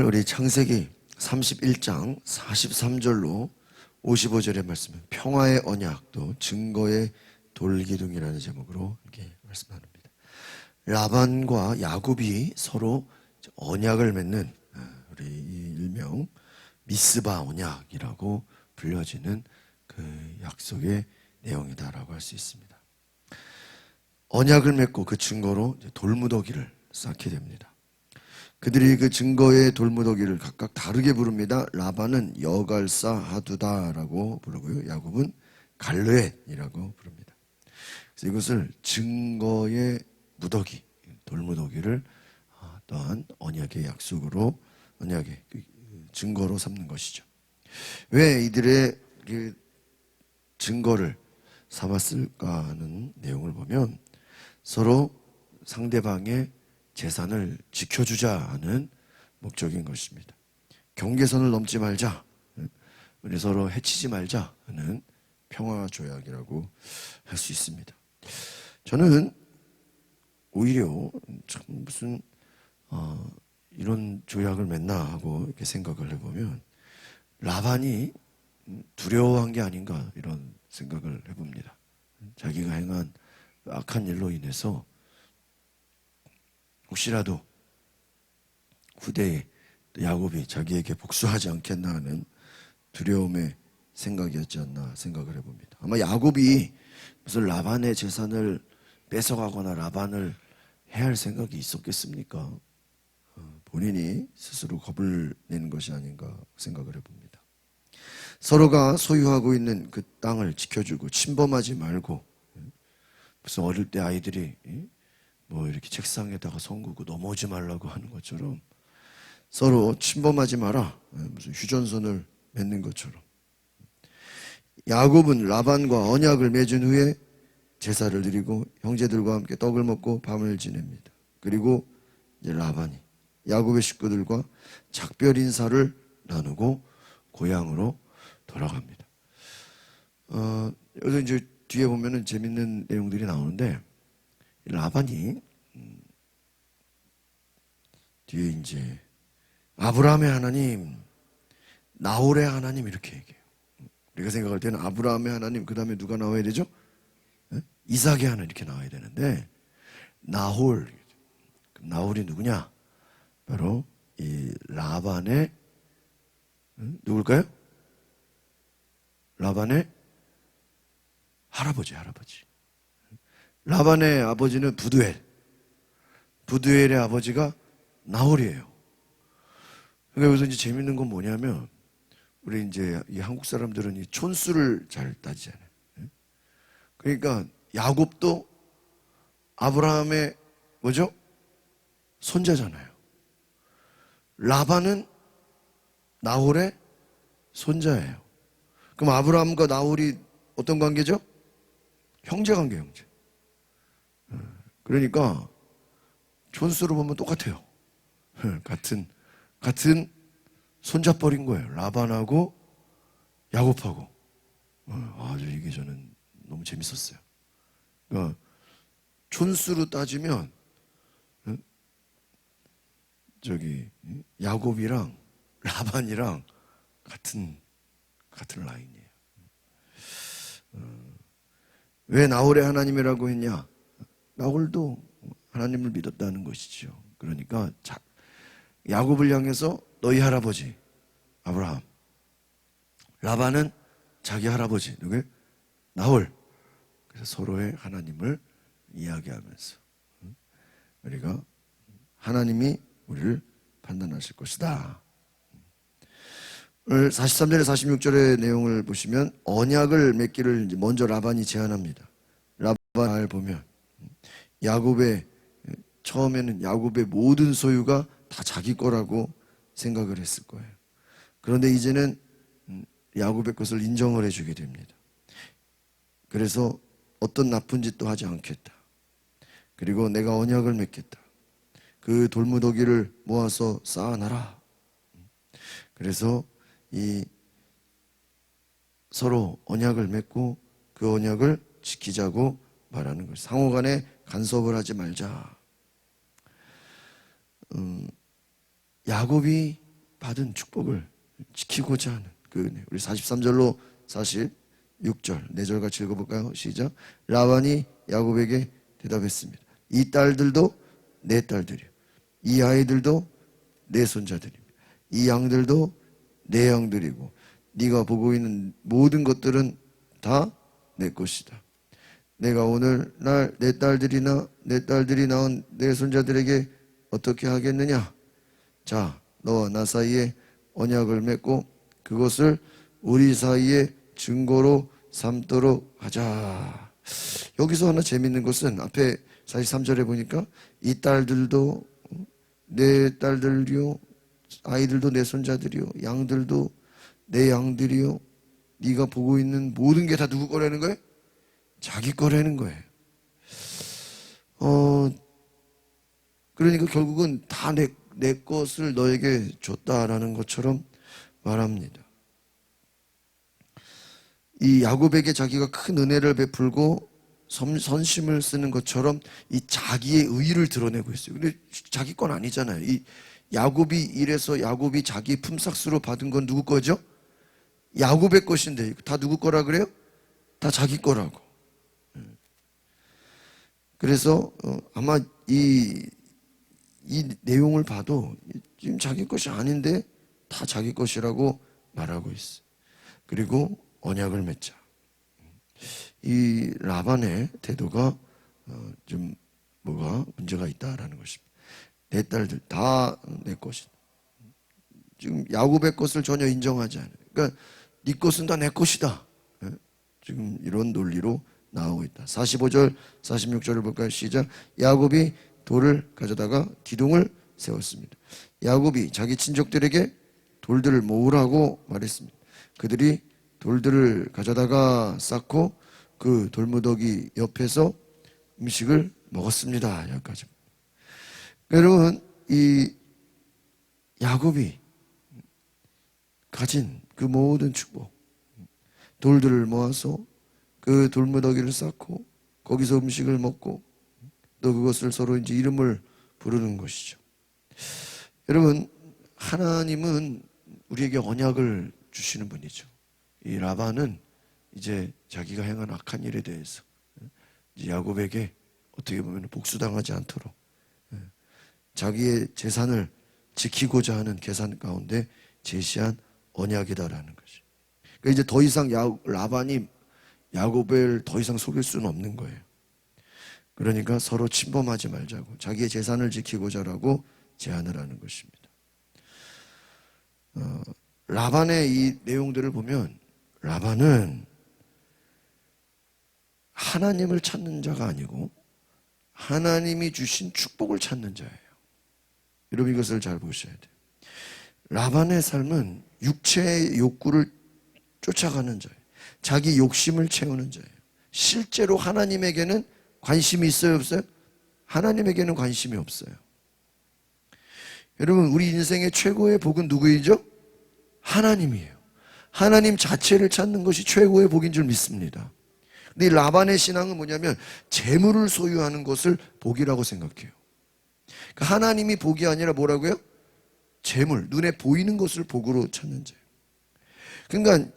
오늘 우리 창세기 31장 43절로 55절의 말씀은 평화의 언약 또 증거의 돌기둥이라는 제목으로 이렇게 말씀합니다. 라반과 야곱이 서로 언약을 맺는 우리 일명 미스바 언약이라고 불려지는 그 약속의 내용이다라고 할 수 있습니다. 언약을 맺고 그 증거로 돌무더기를 쌓게 됩니다. 그들이 그 증거의 돌무더기를 각각 다르게 부릅니다. 라반은 여갈사 하두다라고 부르고요. 야곱은 갈르엣이라고 부릅니다. 그래서 이것을 증거의 무더기, 돌무더기를 또한 언약의 약속으로, 언약의 증거로 삼는 것이죠. 왜 이들의 그 증거를 삼았을까 하는 내용을 보면 서로 상대방의 재산을 지켜주자 하는 목적인 것입니다. 경계선을 넘지 말자, 우리 서로 해치지 말자 하는 평화 조약이라고 할 수 있습니다. 저는 오히려 참 무슨 이런 조약을 맺나 하고 이렇게 생각을 해보면 라반이 두려워한 게 아닌가 이런 생각을 해봅니다. 자기가 행한 악한 일로 인해서 혹시라도 후대에 야곱이 자기에게 복수하지 않겠나 하는 두려움의 생각이었지 않나 생각을 해봅니다. 아마 야곱이 무슨 라반의 재산을 뺏어가거나 라반을 해할 생각이 있었겠습니까? 본인이 스스로 겁을 내는 것이 아닌가 생각을 해봅니다. 서로가 소유하고 있는 그 땅을 지켜주고 침범하지 말고, 무슨 어릴 때 아이들이 뭐 이렇게 책상에다가 손 긋고 넘어오지 말라고 하는 것처럼 서로 침범하지 마라, 무슨 휴전선을 맺는 것처럼. 야곱은 라반과 언약을 맺은 후에 제사를 드리고 형제들과 함께 떡을 먹고 밤을 지냅니다. 그리고 이제 라반이 야곱의 식구들과 작별 인사를 나누고 고향으로 돌아갑니다. 여기서 이제 뒤에 보면은 재밌는 내용들이 나오는데, 라반이 뒤에 이제 아브라함의 하나님, 나홀의 하나님 이렇게 얘기해요. 우리가 생각할 때는 아브라함의 하나님, 그 다음에 누가 나와야 되죠? 이삭의 하나님 이렇게 나와야 되는데, 나홀, 나홀이 누구냐? 바로 이 라반의 누굴까요? 라반의 할아버지. 라반의 아버지는 부두엘의 아버지가 나홀이에요. 그러니까 여기서 이제 재밌는 건 뭐냐면, 우리 이제 이 한국 사람들은 이 촌수를 잘 따지잖아요. 그러니까 야곱도 아브라함의 뭐죠? 손자잖아요. 라반은 나홀의 손자예요. 그럼 아브라함과 나홀이 어떤 관계죠? 형제 관계, 형제. 그러니까 촌수로 보면 똑같아요. 같은 손잡벌인 거예요. 라반하고 야곱하고. 아주 이게 저는 너무 재밌었어요. 그러니까 촌수로 따지면 야곱이랑 라반이랑 같은 라인이에요. 왜 나홀의 하나님이라고 했냐? 나홀도 하나님을 믿었다는 것이죠. 그러니까 야곱을 향해서 너희 할아버지 아브라함, 라반은 자기 할아버지 누구? 나홀. 그래서 서로의 하나님을 이야기하면서 우리가 하나님이 우리를 판단하실 것이다. 오늘 43절에 46절의 내용을 보시면 언약을 맺기를 먼저 라반이 제안합니다. 라반을 보면 처음에는 야곱의 모든 소유가 다 자기 거라고 생각을 했을 거예요. 그런데 이제는 야곱의 것을 인정을 해주게 됩니다. 그래서 어떤 나쁜 짓도 하지 않겠다. 그리고 내가 언약을 맺겠다. 그 돌무더기를 모아서 쌓아놔라. 그래서 이 서로 언약을 맺고 그 언약을 지키자고 말하는 것이, 상호간에 간섭을 하지 말자. 야곱이 받은 축복을 지키고자 하는 그 은혜. 우리 43절로 46절 4절 같이 읽어볼까요? 시작. 라반이 야곱에게 대답했습니다. 이 딸들도 내 딸들이요, 이 아이들도 내 손자들이며 이 양들도 내 양들이고 네가 보고 있는 모든 것들은 다 내 것이다. 내가 오늘날 내 딸들이나 내 딸들이 낳은 내 손자들에게 어떻게 하겠느냐? 자, 너와 나 사이에 언약을 맺고 그것을 우리 사이에 증거로 삼도록 하자. 여기서 하나 재밌는 것은 앞에 43절에 보니까 이 딸들도 내 딸들이요, 아이들도 내 손자들이요, 양들도 내 양들이요, 네가 보고 있는 모든 게 다 누구 거라는 거예요? 자기 거라는 거예요. 그러니까 결국은 다 내 것을 너에게 줬다라는 것처럼 말합니다. 이 야곱에게 자기가 큰 은혜를 베풀고 선심을 쓰는 것처럼 이 자기의 의의를 드러내고 있어요. 근데 자기 건 아니잖아요. 이 야곱이 이래서 야곱이 자기 품삯으로 받은 건 누구 거죠? 야곱의 것인데 다 누구 거라 그래요? 다 자기 거라고. 그래서 아마 이 내용을 봐도 지금 자기 것이 아닌데 다 자기 것이라고 말하고 있어. 그리고 언약을 맺자. 이 라반의 태도가 좀 뭐가 문제가 있다라는 것입니다. 내 딸들 다 내 것이다. 지금 야곱의 것을 전혀 인정하지 않아요. 그러니까 네 것은 다 내 것이다. 지금 이런 논리로 나오고 있다. 45절, 46절을 볼까요? 시작. 야곱이 돌을 가져다가 기둥을 세웠습니다. 야곱이 자기 친족들에게 돌들을 모으라고 말했습니다. 그들이 돌들을 가져다가 쌓고 그 돌무더기 옆에서 음식을 먹었습니다. 여기까지. 여러분, 이 야곱이 가진 그 모든 축복, 돌들을 모아서 그 돌무더기를 쌓고 거기서 음식을 먹고 또 그것을 서로 이제 이름을 부르는 것이죠. 여러분, 하나님은 우리에게 언약을 주시는 분이죠. 이 라반은 이제 자기가 행한 악한 일에 대해서 이제 야곱에게 어떻게 보면 복수당하지 않도록 자기의 재산을 지키고자 하는 계산 가운데 제시한 언약이다라는 것이. 그러니까 이제 더 이상 라반이 야곱을 더 이상 속일 수는 없는 거예요. 그러니까 서로 침범하지 말자고 자기의 재산을 지키고자라고 제안을 하는 것입니다. 라반의 이 내용들을 보면 라반은 하나님을 찾는 자가 아니고 하나님이 주신 축복을 찾는 자예요. 여러분 이것을 잘 보셔야 돼요. 라반의 삶은 육체의 욕구를 쫓아가는 자예요. 자기 욕심을 채우는 자예요. 실제로 하나님에게는 관심이 있어요, 없어요? 하나님에게는 관심이 없어요. 여러분 우리 인생의 최고의 복은 누구이죠? 하나님이에요. 하나님 자체를 찾는 것이 최고의 복인 줄 믿습니다. 근데 이 라반의 신앙은 뭐냐면 재물을 소유하는 것을 복이라고 생각해요. 그러니까 하나님이 복이 아니라 뭐라고요? 재물, 눈에 보이는 것을 복으로 찾는 자예요. 그러니까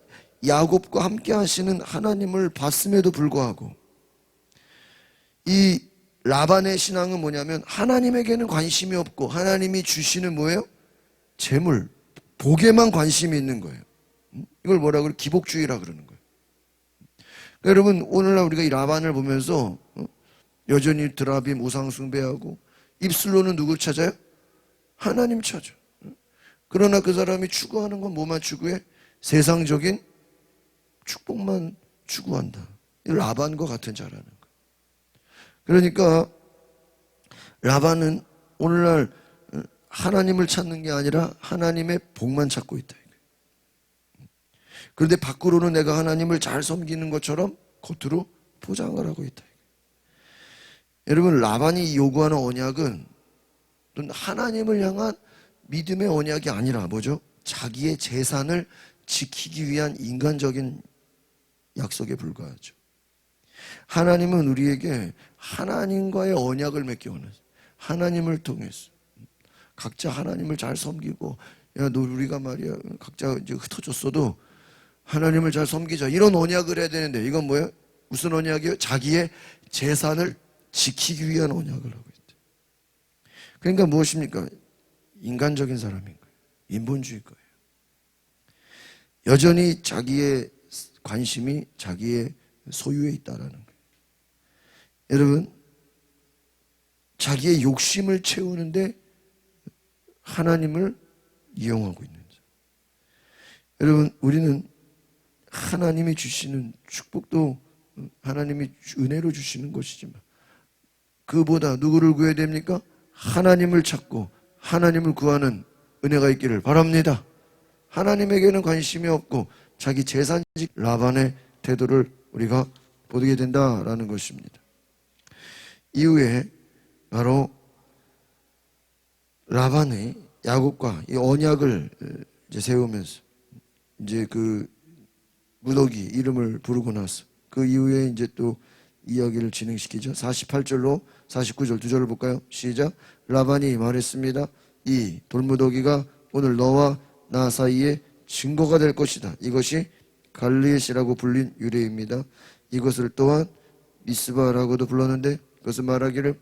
야곱과 함께 하시는 하나님을 봤음에도 불구하고 이 라반의 신앙은 뭐냐면 하나님에게는 관심이 없고 하나님이 주시는 뭐예요? 재물, 복에만 관심이 있는 거예요. 이걸 뭐라고 그래요? 기복주의라 그러는 거예요. 그러니까 여러분 오늘날 우리가 이 라반을 보면서 여전히 드라빔 우상 숭배하고 입술로는 누굴 찾아요? 하나님 찾아. 그러나 그 사람이 추구하는 건 뭐만 추구해? 세상적인 축복만 추구한다. 라반과 같은 자라는 거예요. 그러니까 라반은 오늘날 하나님을 찾는 게 아니라 하나님의 복만 찾고 있다. 그런데 밖으로는 내가 하나님을 잘 섬기는 것처럼 겉으로 포장을 하고 있다. 여러분 라반이 요구하는 언약은 하나님을 향한 믿음의 언약이 아니라 뭐죠? 자기의 재산을 지키기 위한 인간적인 약속에 불과하죠. 하나님은 우리에게 하나님과의 언약을 맺기 원해서 하나님을 통해서 각자 하나님을 잘 섬기고 야, 너 우리가 말이야 각자 이제 흩어졌어도 하나님을 잘 섬기자, 이런 언약을 해야 되는데, 이건 뭐예요? 무슨 언약이에요? 자기의 재산을 지키기 위한 언약을 하고 있다. 그러니까 무엇입니까? 인간적인 사람인 거예요. 인본주의 거예요. 여전히 자기의 관심이 자기의 소유에 있다라는 거예요. 여러분, 자기의 욕심을 채우는데 하나님을 이용하고 있는 자. 여러분, 우리는 하나님이 주시는 축복도 하나님이 은혜로 주시는 것이지만, 그보다 누구를 구해야 됩니까? 하나님을 찾고 하나님을 구하는 은혜가 있기를 바랍니다. 하나님에게는 관심이 없고 자기 재산직 라반의 태도를 우리가 보게 된다라는 것입니다. 이후에 바로 라반의 야곱과 이 언약을 이제 세우면서 이제 그 무더기 이름을 부르고 나서 그 이후에 이제 또 이야기를 진행시키죠. 48절로 49절 두 절을 볼까요? 시작. 라반이 말했습니다. 이 돌무더기가 오늘 너와 나 사이에 증거가 될 것이다. 이것이 갈리엣이라고 불린 유래입니다. 이것을 또한 미스바라고도 불렀는데, 그것은 말하기를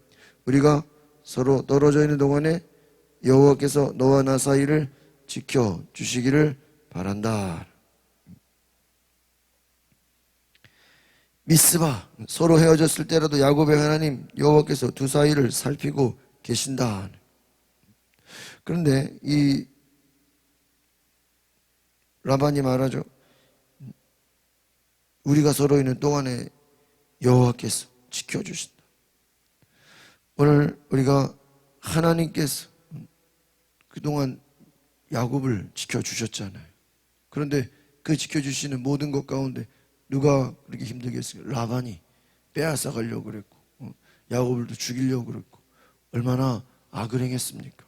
우리가 서로 떨어져 있는 동안에 여호와께서 너와 나 사이를 지켜주시기를 바란다. 미스바, 서로 헤어졌을 때라도 야곱의 하나님 여호와께서 두 사이를 살피고 계신다. 그런데 이 라반이 말하죠. 우리가 서로 있는 동안에 여호와께서 지켜주신다. 오늘 우리가 하나님께서 그동안 야곱을 지켜주셨잖아요. 그런데 그 지켜주시는 모든 것 가운데 누가 그렇게 힘들겠어요? 라반이 빼앗아 가려고 그랬고, 야곱을 또 죽이려고 그랬고, 얼마나 악을 행했습니까?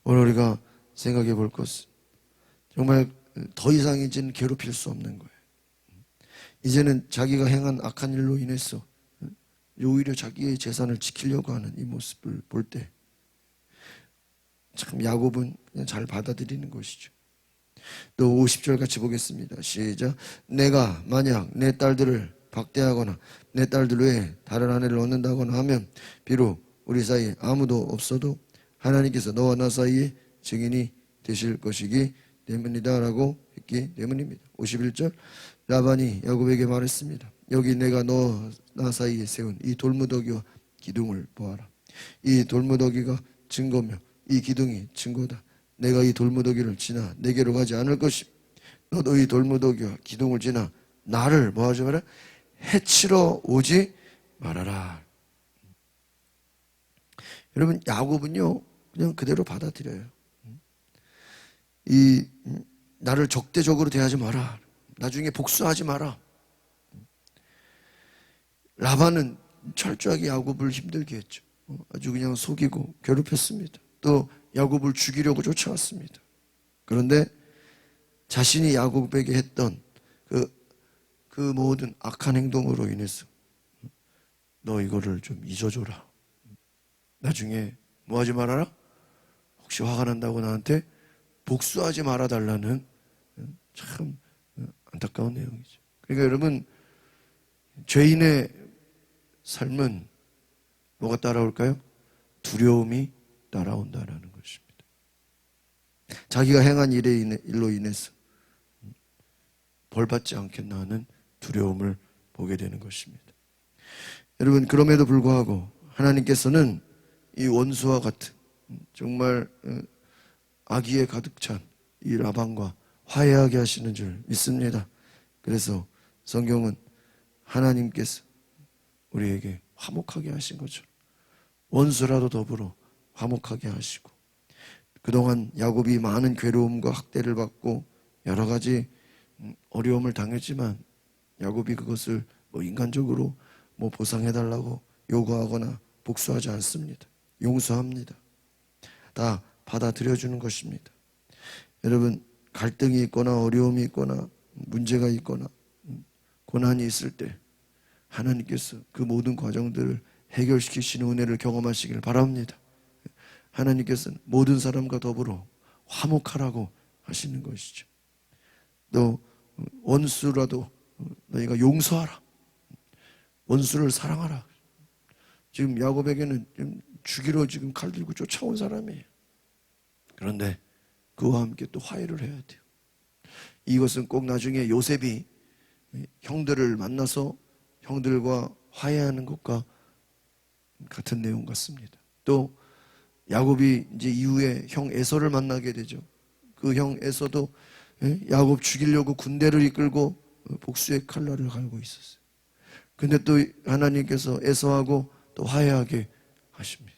오늘 우리가 생각해 볼 것은 정말 더 이상 이제는 괴롭힐 수 없는 거예요. 이제는 자기가 행한 악한 일로 인해서 오히려 자기의 재산을 지키려고 하는 이 모습을 볼 때 참 야곱은 그냥 잘 받아들이는 것이죠. 또 50절 같이 보겠습니다. 시작. 내가 만약 내 딸들을 박대하거나 내 딸들 외에 다른 아내를 얻는다거나 하면 비록 우리 사이에 아무도 없어도 하나님께서 너와 나 사이에 증인이 되실 것이기 때문이다 라고 했기 때문입니다. 51절. 라반이 야곱에게 말했습니다. 여기 내가 너 나 사이에 세운 이 돌무더기와 기둥을 보아라. 이 돌무더기가 증거며 이 기둥이 증거다. 내가 이 돌무더기를 지나 내게로 가지 않을 것이, 너도 이 돌무더기와 기둥을 지나 나를 뭐하지 마라? 해치러 오지 말아라. 여러분, 야곱은요 그냥 그대로 받아들여요. 이 나를 적대적으로 대하지 마라. 나중에 복수하지 마라. 라반은 철저하게 야곱을 힘들게 했죠. 아주 그냥 속이고 괴롭혔습니다. 또 야곱을 죽이려고 쫓아왔습니다. 그런데 자신이 야곱에게 했던 그 모든 악한 행동으로 인해서 너 이거를 좀 잊어줘라. 나중에 뭐 하지 말아라? 혹시 화가 난다고 나한테 복수하지 말아달라는 참 안타까운 내용이죠. 그러니까 여러분, 죄인의 삶은 뭐가 따라올까요? 두려움이 따라온다라는 것입니다. 자기가 행한 일로 인해서 벌받지 않겠나 하는 두려움을 보게 되는 것입니다. 여러분, 그럼에도 불구하고 하나님께서는 이 원수와 같은 정말 악의에 가득 찬 이 라반과 화해하게 하시는 줄 믿습니다. 그래서 성경은 하나님께서 우리에게 화목하게 하신 것처럼 원수라도 더불어 화목하게 하시고, 그동안 야곱이 많은 괴로움과 학대를 받고 여러 가지 어려움을 당했지만 야곱이 그것을 인간적으로 보상해달라고 요구하거나 복수하지 않습니다. 용서합니다. 다 받아들여주는 것입니다. 여러분, 갈등이 있거나 어려움이 있거나 문제가 있거나 고난이 있을 때 하나님께서 그 모든 과정들을 해결시키시는 은혜를 경험하시길 바랍니다. 하나님께서는 모든 사람과 더불어 화목하라고 하시는 것이죠. 또 원수라도 너희가 용서하라. 원수를 사랑하라. 지금 야곱에게는 죽이러 지금 칼 들고 쫓아온 사람이에요. 그런데 그와 함께 또 화해를 해야 돼요. 이것은 꼭 나중에 요셉이 형들을 만나서 형들과 화해하는 것과 같은 내용 같습니다. 또 야곱이 이제 이후에 형 에서를 만나게 되죠. 그 형 에서도 야곱 죽이려고 군대를 이끌고 복수의 칼날을 갈고 있었어요. 근데 또 하나님께서 에서하고 또 화해하게 하십니다.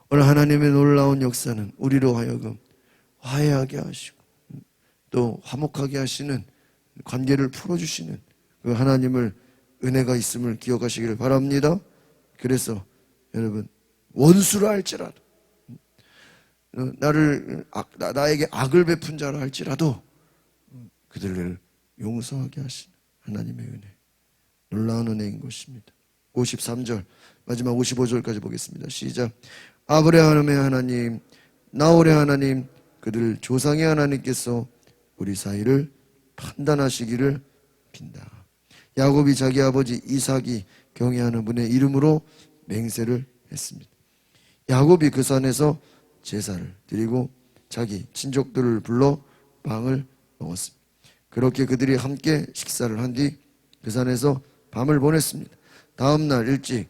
오늘 하나님의 놀라운 역사는 우리로 하여금 화해하게 하시고 또 화목하게 하시는, 관계를 풀어주시는 그 하나님을, 은혜가 있음을 기억하시기를 바랍니다. 그래서 여러분, 원수라 할지라도, 나에게 악을 베푼 자라 할지라도 그들을 용서하게 하시는 하나님의 은혜, 놀라운 은혜인 것입니다. 53절 마지막 55절까지 보겠습니다. 시작. 아브라함의 하나님, 나홀의 하나님, 그들 조상의 하나님께서 우리 사이를 판단하시기를 빈다. 야곱이 자기 아버지 이삭이 경외하는 분의 이름으로 맹세를 했습니다. 야곱이 그 산에서 제사를 드리고 자기 친족들을 불러 빵을 먹었습니다. 그렇게 그들이 함께 식사를 한 뒤 그 산에서 밤을 보냈습니다. 다음 날 일찍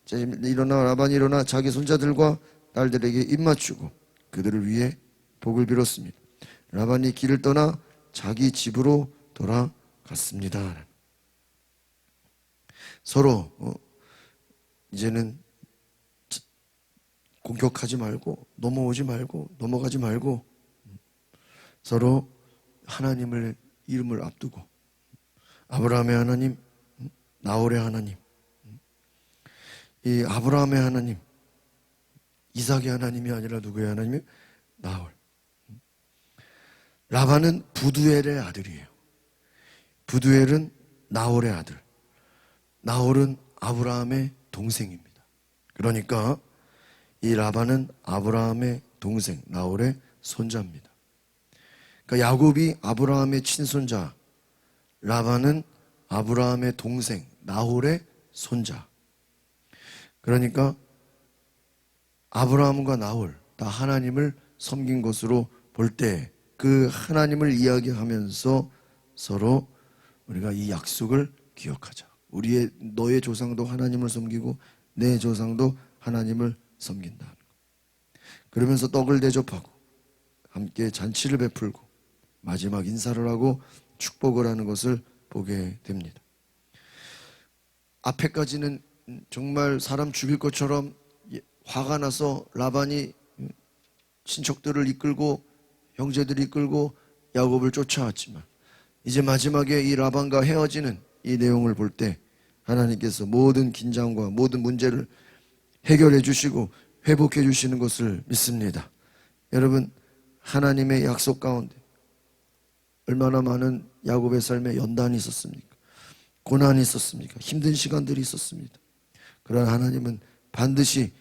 라반이 일어나 자기 손자들과 딸들에게 입맞추고 그들을 위해 복을 빌었습니다. 라반이 길을 떠나 자기 집으로 돌아갔습니다. 서로 이제는 공격하지 말고, 넘어오지 말고, 넘어가지 말고, 서로 하나님을 이름을 앞두고, 아브라함의 하나님, 나홀의 하나님, 이 아브라함의 하나님, 이삭의 하나님이 아니라 누구의 하나님이요? 나홀. 라반은 부두엘의 아들이에요. 부두엘은 나홀의 아들, 나홀은 아브라함의 동생입니다. 그러니까 이 라반은 아브라함의 동생, 나홀의 손자입니다. 그러니까 야곱이 아브라함의 친손자, 라반은 아브라함의 동생, 나홀의 손자. 그러니까 아브라함과 나홀 다 하나님을 섬긴 것으로 볼 때 그 하나님을 이야기하면서 서로 우리가 이 약속을 기억하자. 너의 조상도 하나님을 섬기고 내 조상도 하나님을 섬긴다는 것. 그러면서 떡을 대접하고 함께 잔치를 베풀고 마지막 인사를 하고 축복을 하는 것을 보게 됩니다. 앞에까지는 정말 사람 죽일 것처럼 화가 나서 라반이 친척들을 이끌고 형제들을 이끌고 야곱을 쫓아왔지만 이제 마지막에 이 라반과 헤어지는 이 내용을 볼 때 하나님께서 모든 긴장과 모든 문제를 해결해 주시고 회복해 주시는 것을 믿습니다. 여러분, 하나님의 약속 가운데 얼마나 많은 야곱의 삶에 연단이 있었습니까? 고난이 있었습니까? 힘든 시간들이 있었습니다. 그러나 하나님은 반드시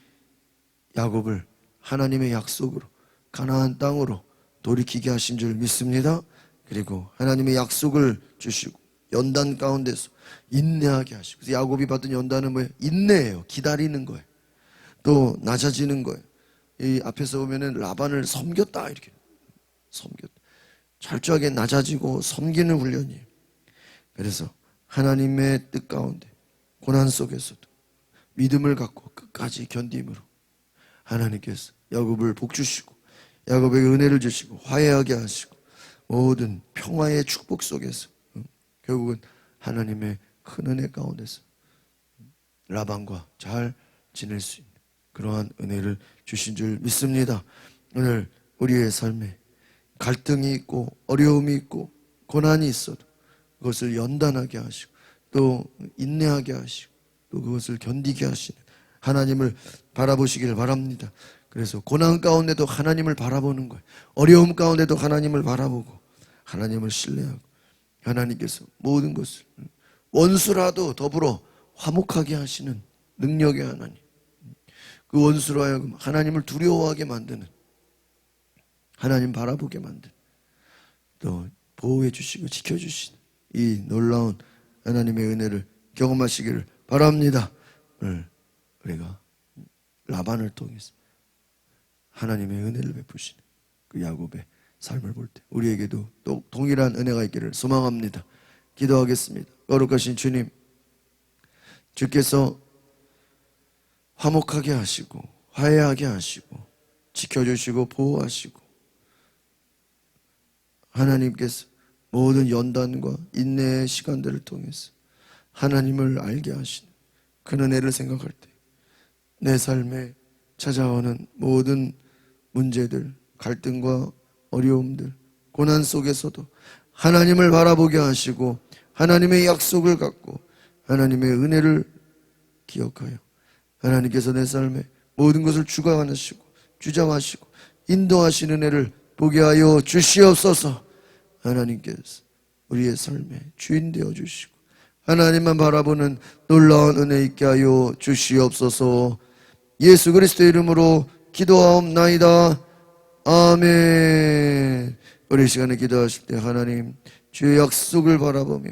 야곱을 하나님의 약속으로 가나안 땅으로 돌이키게 하신 줄 믿습니다. 그리고 하나님의 약속을 주시고 연단 가운데서 인내하게 하시고, 그래서 야곱이 받은 연단은 뭐예요? 인내예요. 기다리는 거예요. 또 낮아지는 거예요. 이 앞에서 보면은 라반을 섬겼다, 이렇게 섬겼다. 철저하게 낮아지고 섬기는 훈련이에요. 그래서 하나님의 뜻 가운데 고난 속에서도 믿음을 갖고 끝까지 견딤으로 하나님께서 야곱을 복 주시고 야곱에게 은혜를 주시고 화해하게 하시고 모든 평화의 축복 속에서 결국은 하나님의 큰 은혜 가운데서 라반과 잘 지낼 수 있는 그러한 은혜를 주신 줄 믿습니다. 오늘 우리의 삶에 갈등이 있고 어려움이 있고 고난이 있어도 그것을 연단하게 하시고 또 인내하게 하시고 또 그것을 견디게 하시는 하나님을 바라보시길 바랍니다. 그래서 고난 가운데도 하나님을 바라보는 거예요. 어려움 가운데도 하나님을 바라보고 하나님을 신뢰하고 하나님께서 모든 것을 원수라도 더불어 화목하게 하시는 능력의 하나님, 그 원수로 하여금 하나님을 두려워하게 만드는 하나님 바라보게 만든, 또 보호해 주시고 지켜주시는 이 놀라운 하나님의 은혜를 경험하시기를 바랍니다. 오늘 우리가 라반을 통해서 하나님의 은혜를 베푸시는 그 야곱의 삶을 볼 때 우리에게도 또 동일한 은혜가 있기를 소망합니다. 기도하겠습니다. 거룩하신 주님, 주께서 화목하게 하시고 화해하게 하시고 지켜주시고 보호하시고, 하나님께서 모든 연단과 인내의 시간들을 통해서 하나님을 알게 하시는 그 은혜를 생각할 때 내 삶에 찾아오는 모든 문제들, 갈등과 어려움들, 고난 속에서도 하나님을 바라보게 하시고 하나님의 약속을 갖고 하나님의 은혜를 기억하여 하나님께서 내 삶에 모든 것을 주관하시고 주장하시고 인도하시는 은혜를 보게 하여 주시옵소서. 하나님께서 우리의 삶의 주인 되어 주시고 하나님만 바라보는 놀라운 은혜 있게 하여 주시옵소서. 예수 그리스도의 이름으로 기도하옵나이다. 아멘. 우리 시간에 기도하실 때 하나님 주의 약속을 바라보며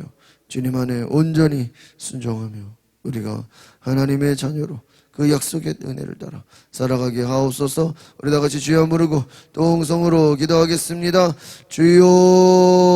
주님 안에 온전히 순종하며 우리가 하나님의 자녀로 그 약속의 은혜를 따라 살아가게 하옵소서. 우리 다 같이 주여 부르고 동성으로 기도하겠습니다. 주여.